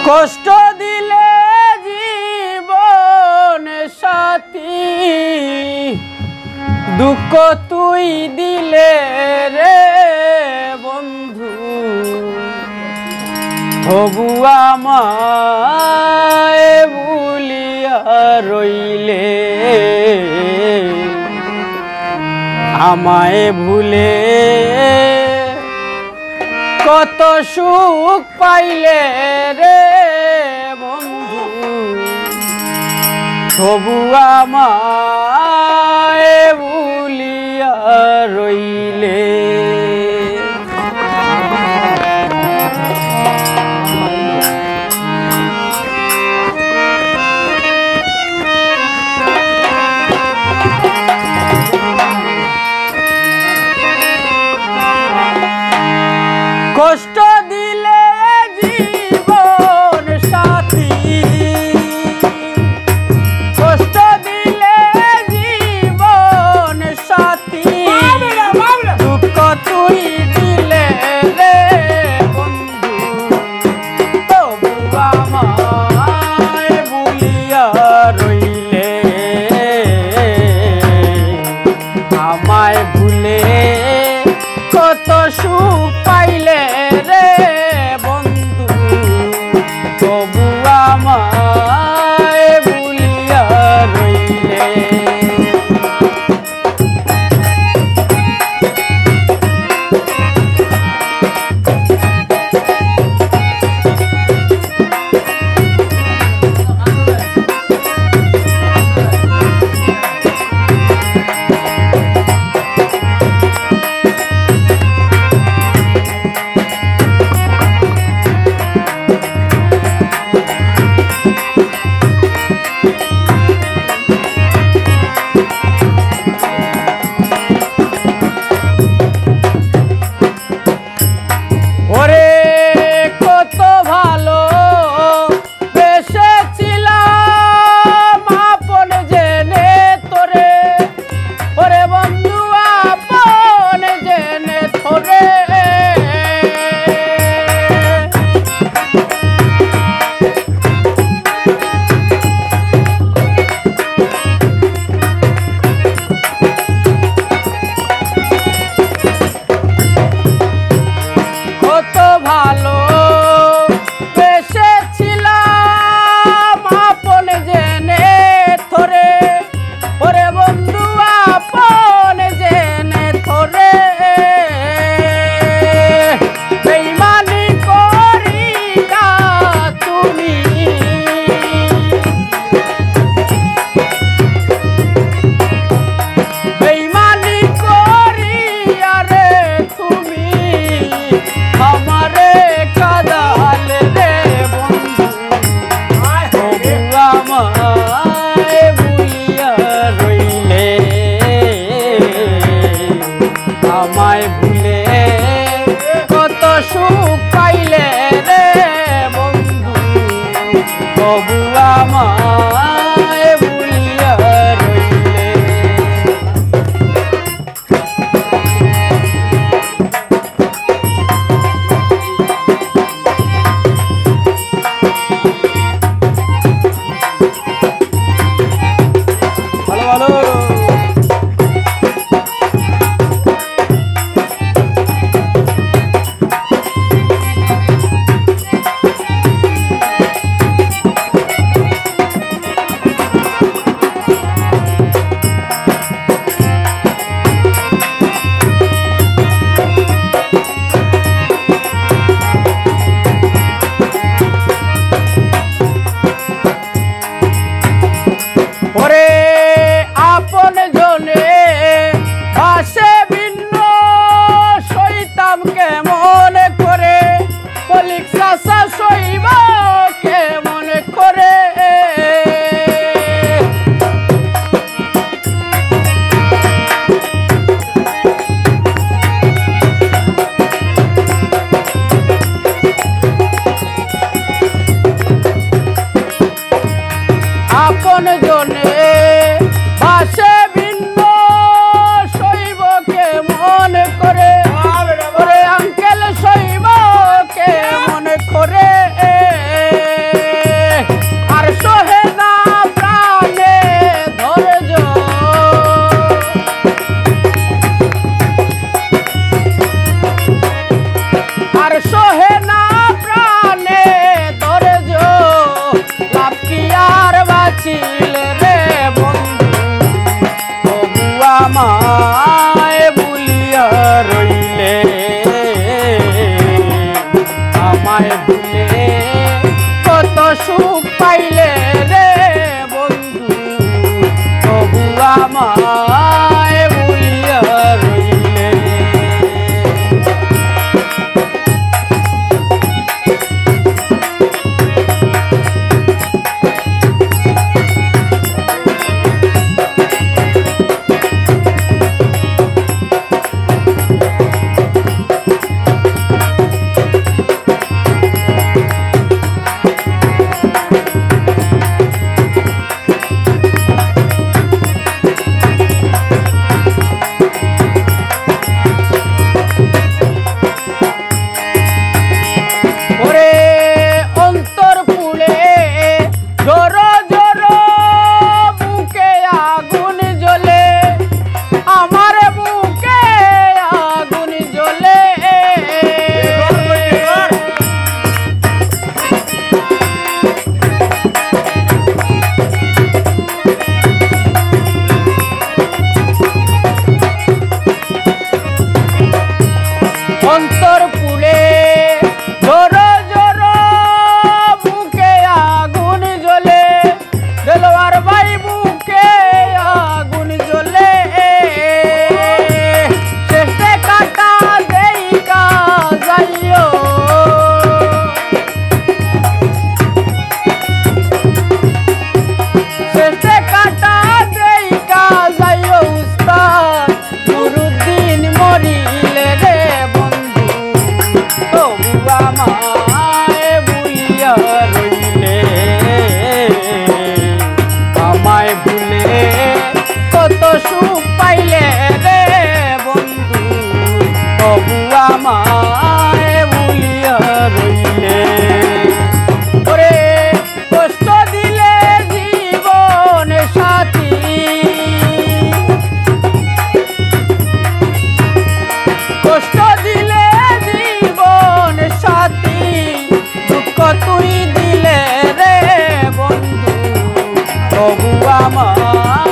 কষ্ট দিলে জীবন সাথী, দুঃখ তুই দিলে রে বন্ধু, তবু আমায় ভুলিয়া রইলে, আমায় ভুলে কত সুখ পাইলে রে বন্ধু, তবু আমায় ভুলিয়া রইলে। কষ্ট দিলে জীবন সাথী, কষ্ট দিলে জীবন সাথী, দুঃখ তুই দিলে রে বন্ধু, তবু আমায় ভুলিয়া রইলে, আমায় ভুলে কত সুখ পাইলে রে বন্ধু, তবু আমায় ভুলিয়া রইলে। ভালো বেসেছিলাম আপন জেনে তোরে, ওরে বন্ধু আপন জেনে তোরে, বেঈমানি করিয়া তুমি, বেঈমানি করিয়া রে তুমি আমারে কাদালে রে বন্ধু, তবু আমায় ভুলিয়া রইলে, আমায় ভুলে কত সুখ পাইলে রে বন্ধু, তবু আমায় ভুলিয়া রইলে। ওরে আপন জনে ভাসে ভিন্ন, সইতাম কেমন করে, কলিক চাচা সইব কেমন করে, আপন জনে ভাসে ভিন্ন, সইব কেমন করে, ওরে আঙ্কেল সইব কেমন করে, তবু আমার